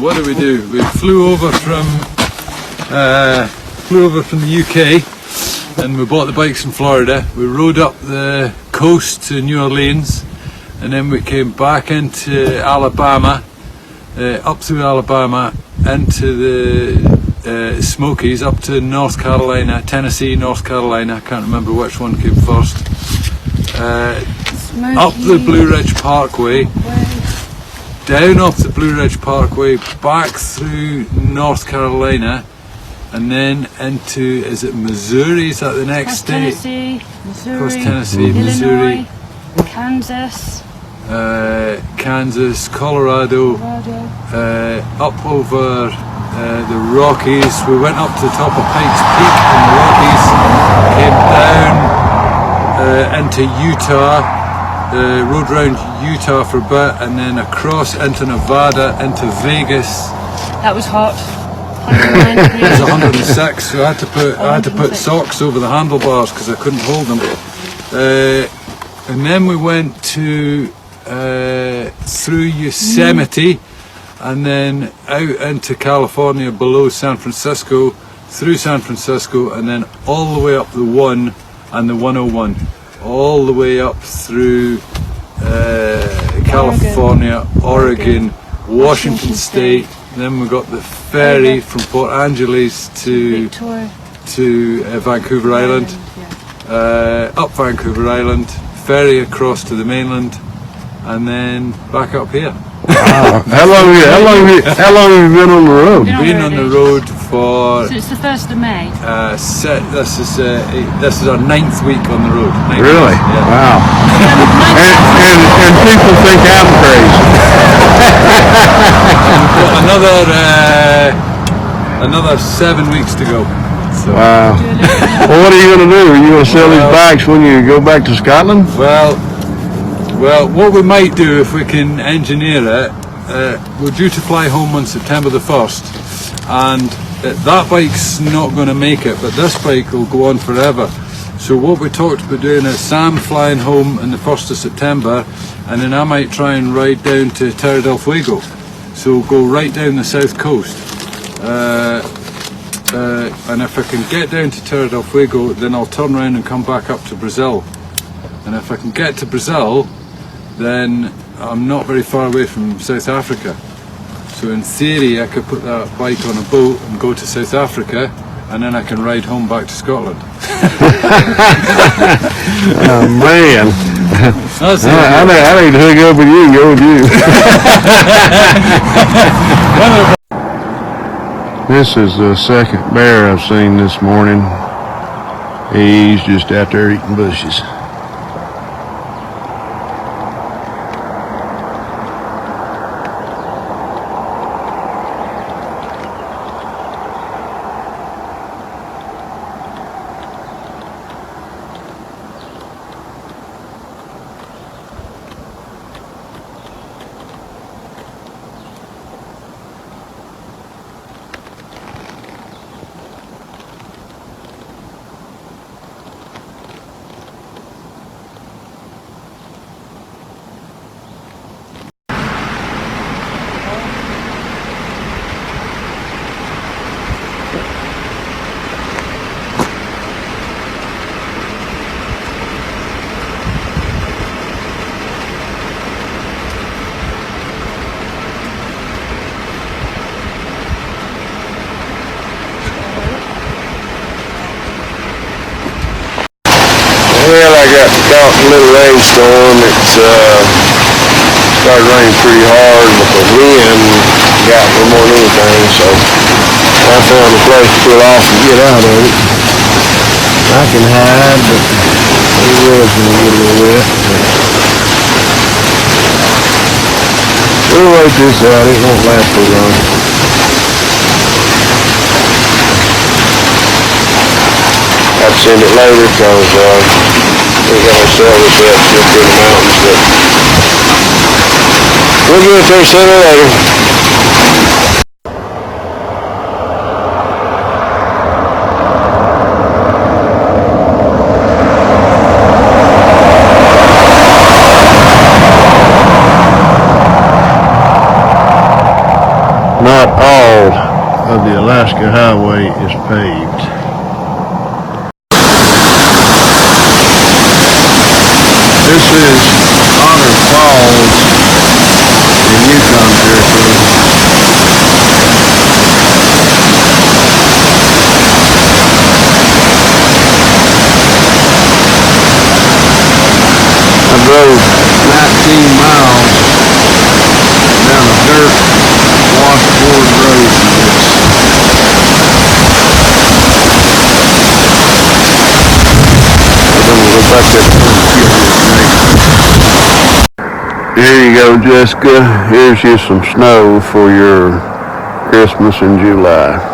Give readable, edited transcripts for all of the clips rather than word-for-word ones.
what did we do? We flew over from the UK, and we bought the bikes in Florida. We rode up the coast to New Orleans, and then we came back into Alabama, up through Alabama, into the Smokies, up to North Carolina, Tennessee, North Carolina. I can't remember which one came first. Up the Blue Ridge Parkway, down off the Blue Ridge Parkway, back through North Carolina, and then into, is it Missouri? Is that the next state? Across Tennessee, Illinois, Missouri, Kansas, Kansas, Colorado, up over the Rockies. We went up to the top of Pikes Peak in the Rockies, came down into Utah, rode around Utah for a bit, and then across into Nevada, into Vegas. That was hot. It was 106, so I had to put socks over the handlebars because I couldn't hold them. And then we went to through Yosemite, and then out into California below San Francisco, through San Francisco, and then all the way up the 1 and the 101, all the way up through California, Oregon, Washington State. Then we got the ferry from Port Angeles to Vancouver Island, up Vancouver Island, ferry across to the mainland, and then back up here. Wow. How long have you been on the road? Been on the road for Since the 1st of May. This is our 9th week on the road. Really? Yeah. Wow. and people think I'm crazy. Another 7 weeks to go. So, wow. Well, what are you going to do? Are you going to sell these bikes when you go back to Scotland? Well, what we might do if we can engineer it, we're due to fly home on September the 1st, and that bike's not going to make it, but this bike will go on forever. So what we talked about doing is Sam flying home on the 1st of September, and then I might try and ride down to Terra del Fuego. So we'll go right down the south coast. And if I can get down to Terra del Fuego, then I'll turn around and come back up to Brazil. And if I can get to Brazil, then I'm not very far away from South Africa. So in theory, I could put that bike on a boat and go to South Africa, and then I can ride home back to Scotland. Oh man, I need to hook up with you and go with you. This is the second bear I've seen this morning. He's just out there eating bushes. Well, I got caught in a little rainstorm. It started raining pretty hard, but the wind got me more than anything, so I found a place to pull off and get out of it. I can hide, but it was going to get a little wet. We'll wait this out. It won't last too long. I'd send it later because we gotta sell this up up in the mountains, but we'll get it there sooner or later. No, all of the Alaska Highway is paved. This is Otter Falls in Yukon Territory. I drove 19 miles down a dirt washboard road in this. I'm gonna go back there. Here you go, Jessica. Here's you some snow for your Christmas in July.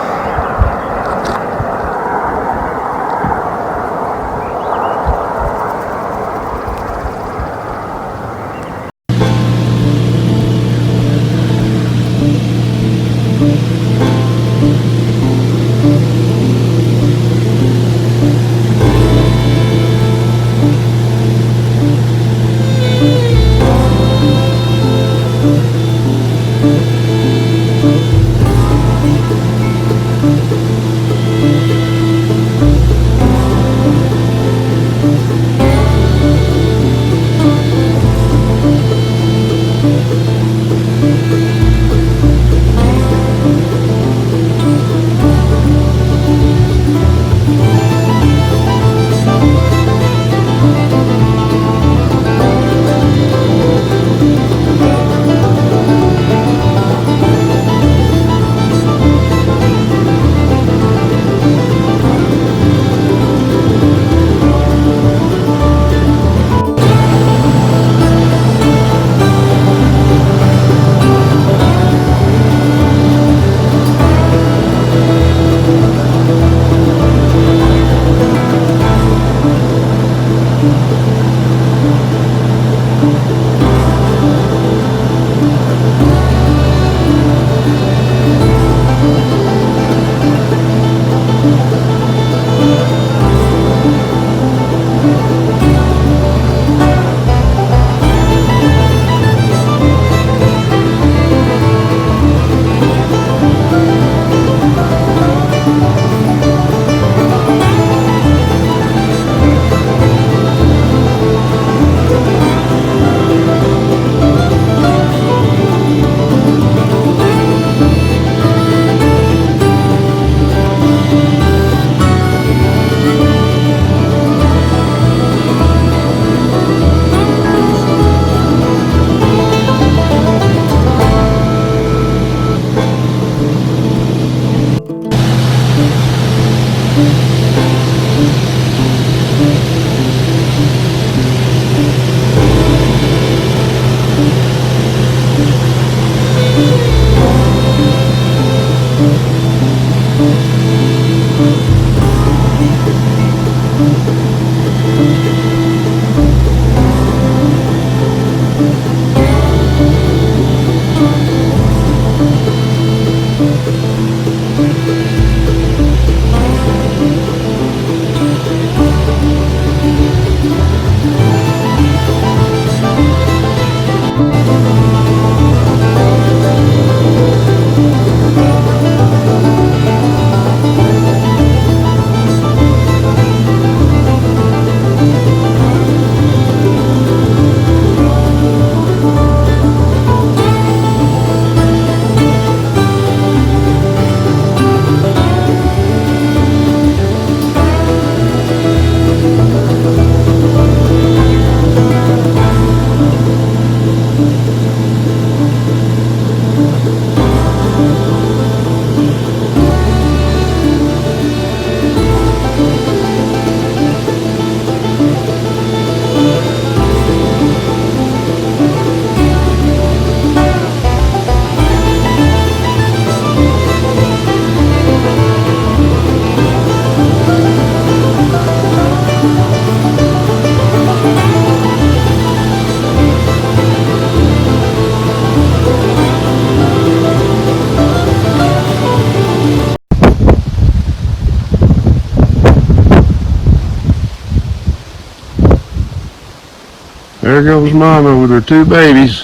There goes Mama with her two babies.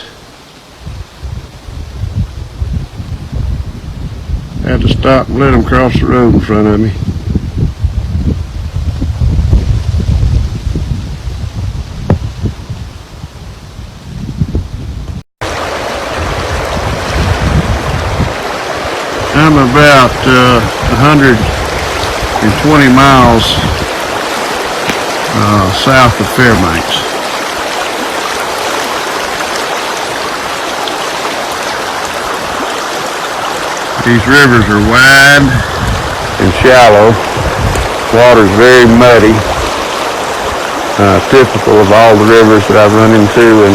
Had to stop and let them cross the road in front of me. I'm about 120 miles south of Fairbanks. These rivers are wide and shallow. Water's very muddy. Typical of all the rivers that I've run into in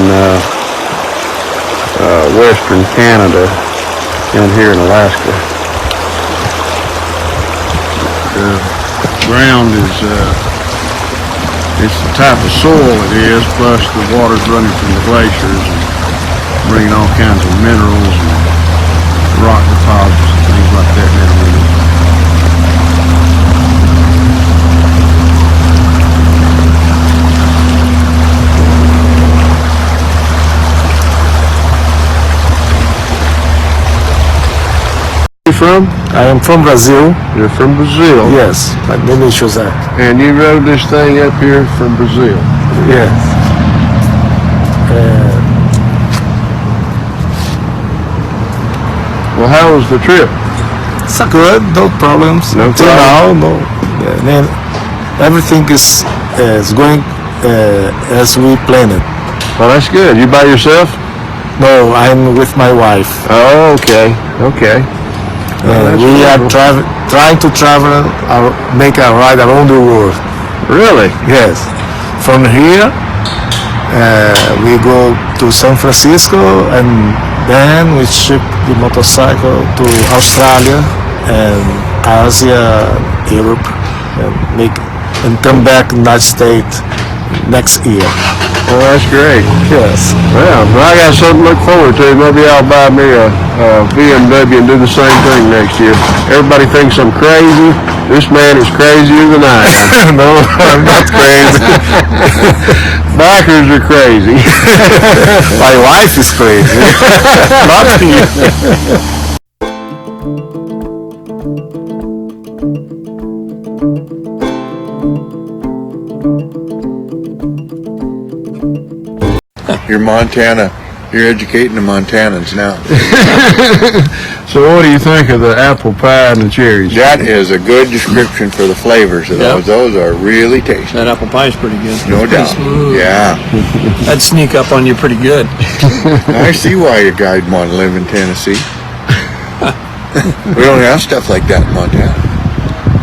western Canada and here in Alaska. The ground is, it's the type of soil it is, plus the water's running from the glaciers and bringing all kinds of minerals and rock deposits and things like that down with it. From? I am from Brazil. You're from Brazil? Yes, my name is José. And you rode this thing up here from Brazil? Yes. Well, how was the trip? It's good, no problems. No Till now, problem? no. Then everything is going as we planned. Well, that's good. You by yourself? No, I'm with my wife. Oh, okay. Okay. We are trying to travel, make a ride around the world. Really? Yes. From here, we go to San Francisco, and then we ship the motorcycle to Australia and Asia, Europe, and come back United States next year. Well, that's great. Yes. Well, I got something to look forward to. Maybe I'll buy me a BMW and do the same thing next year. Everybody thinks I'm crazy. This man is crazier than I am. No, I'm not crazy. Bikers are crazy. My wife is crazy. Not me. You're Montana. You're educating the Montanans now. So what do you think of the apple pie and the cherries? That is a good description for the flavors of those. Those are really tasty. That apple pie is pretty good. No It's pretty doubt. smooth. Yeah. That'd sneak up on you pretty good. I see why your guys want to live in Tennessee. We don't have stuff like that in Montana.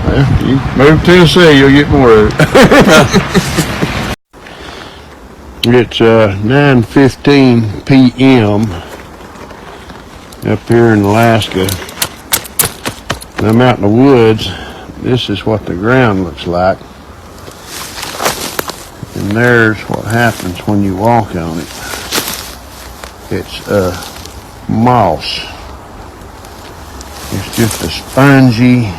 Well, you move to Tennessee, you'll get more of it. It's 9:15 p.m. up here in Alaska. And I'm out in the woods. This is what the ground looks like. And there's what happens when you walk on it. It's moss. It's just a spongy,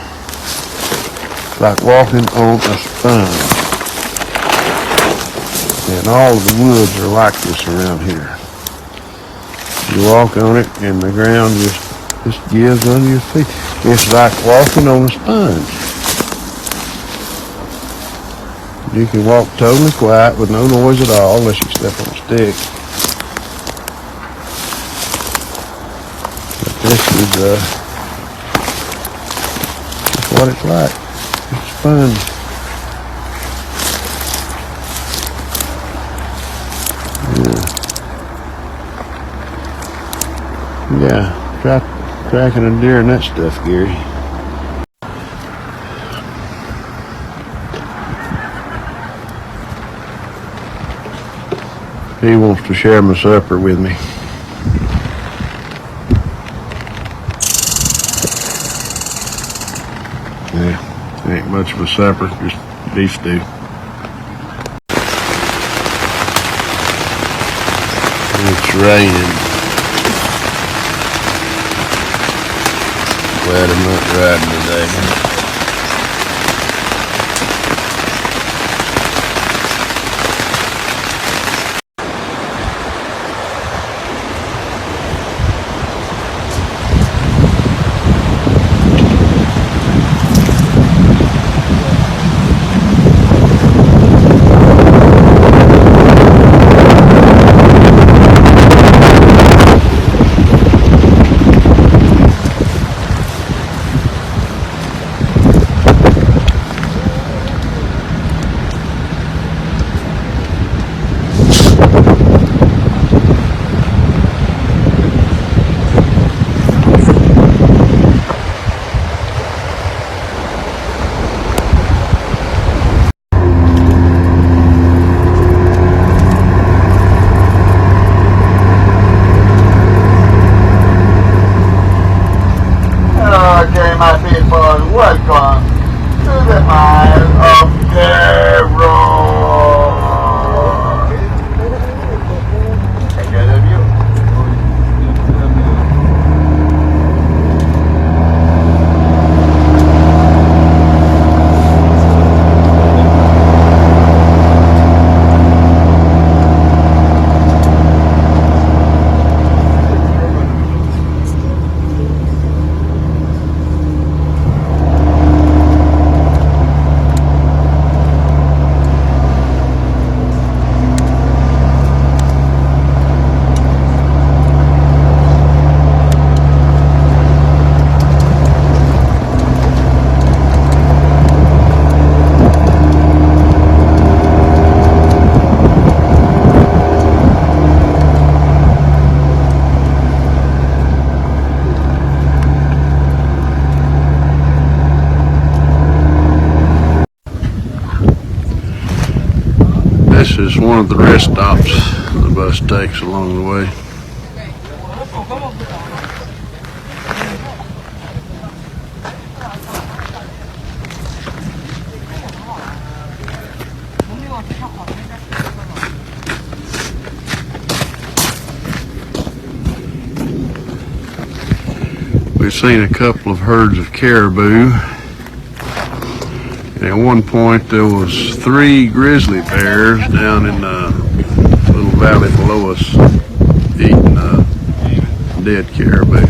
like walking on a sponge. And all of the woods are like this around here. You walk on it and the ground just gives under your feet. It's like walking on a sponge. You can walk totally quiet with no noise at all unless you step on a stick. But this is what it's like. It's a sponge. Yeah, try cracking a deer and that stuff, Gary. He wants to share my supper with me. Yeah, ain't much of a supper, just beef stew. It's raining. Glad I'm not riding today. mile of terror. Ahead of you. This is one of the rest stops the bus takes along the way. We've seen a couple of herds of caribou. At one point there was 3 grizzly bears down in the little valley below us eating dead caribou.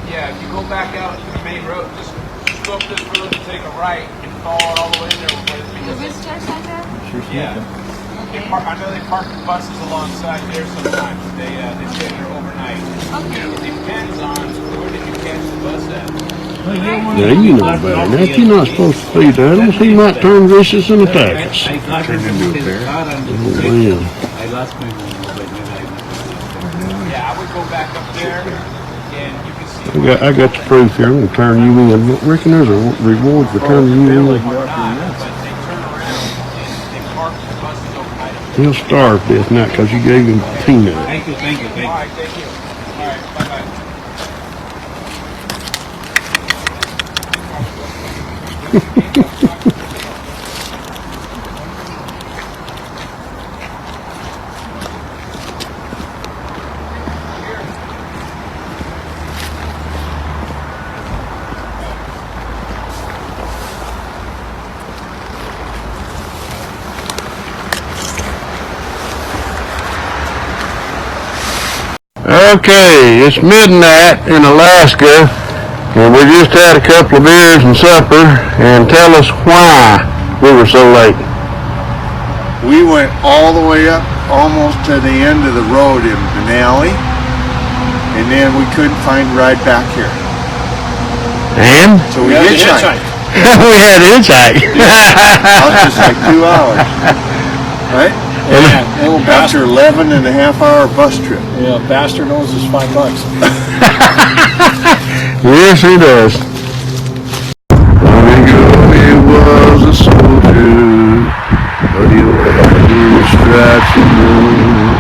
Yeah, if you go back out to the main road, just go up this road and take a right and follow it all the way there. The visitor center? Yeah. I know they park the buses alongside there sometimes. They stay there overnight. Okay. It depends on where did you catch the bus at. Now you know better. Now you're not supposed to feed animals. He might turn vicious and attack us. Turned into a bear. Man. I lost my mobile. Yeah, I would go back up there and you can see. I got the proof here. I'm gonna turn you in. I reckon there's a reward for turning you in. He'll starve to death now because you gave him peanut. Thank you. All right, thank you. All right, bye-bye. Okay, it's midnight in Alaska, and we just had a couple of beers and supper, and tell us why we were so late. We went all the way up almost to the end of the road in Benally, and then we couldn't find a ride back here. And? So we hitchhiked. We had to hitchhike. That was just like 2 hours. Right? After 11 and a half hour bus trip. Yeah, bastard knows is $5. Yes, he does. Long ago he was a soldier, but he wore his stripes and blue.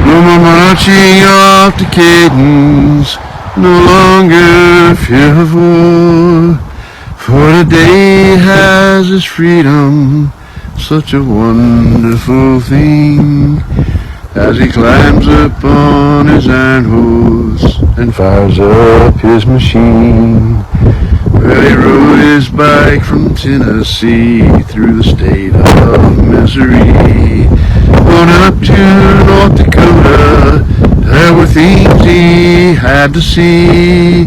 No more marching off to cadence, no longer fear of war. For today has his freedom, such a wonderful thing, as he climbs up on his iron horse and fires up his machine. Well, he rode his bike from Tennessee through the state of Missouri, on up to North Dakota. There were things he had to see.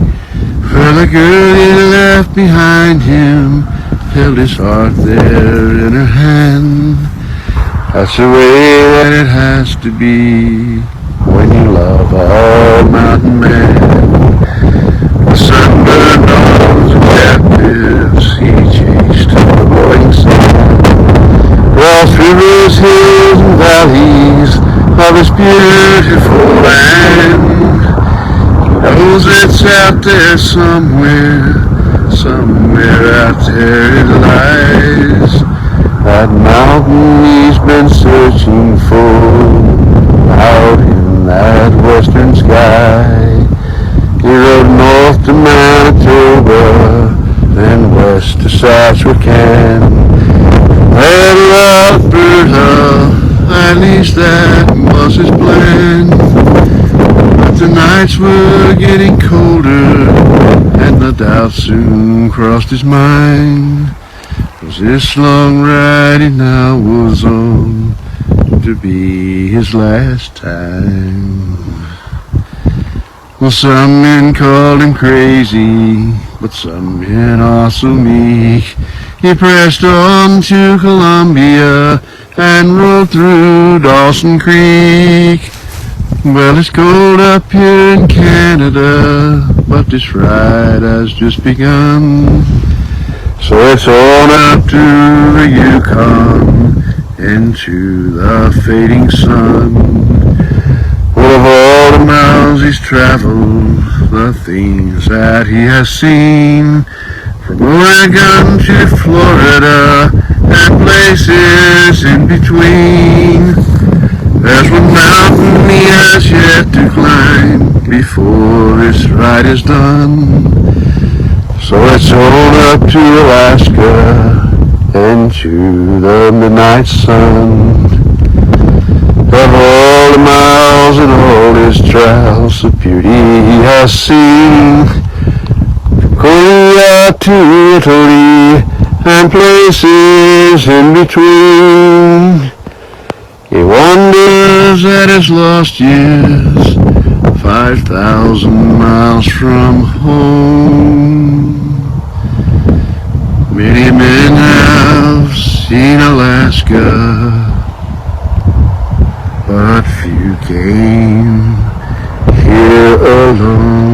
For the girl he left behind him held his heart there in her hand. That's the way that it has to be when you love a mountain man. The sunburned arms of captives he chased the morning sun, across rivers, hills, and valleys of this beautiful land. He knows it's out there somewhere out there it lies, that mountain he's been searching for, out in that western sky. He rode north to Manitoba, then west to Saskatchewan, there to Alberta, at least that was his plan. But the nights were getting colder, and the doubt soon crossed his mind. Was this long ride he now was on to be his last time? Well, some men called him crazy, but some men also meek. He pressed on to Columbia and rode through Dawson Creek. Well, it's cold up here in Canada, but this ride has just begun. So it's on up to the Yukon, into the fading sun. Well, of all the miles he's traveled, the things that he has seen, from Oregon to Florida and places in between, there's one mountain he has yet to climb before this ride is done. So it's on up to Alaska and to the midnight sun. Of all the miles and all his trials, the beauty he has seen, from Korea to Italy and places in between. He wonders at his lost years, 5,000 miles from home. Many men have seen Alaska, but few came here alone.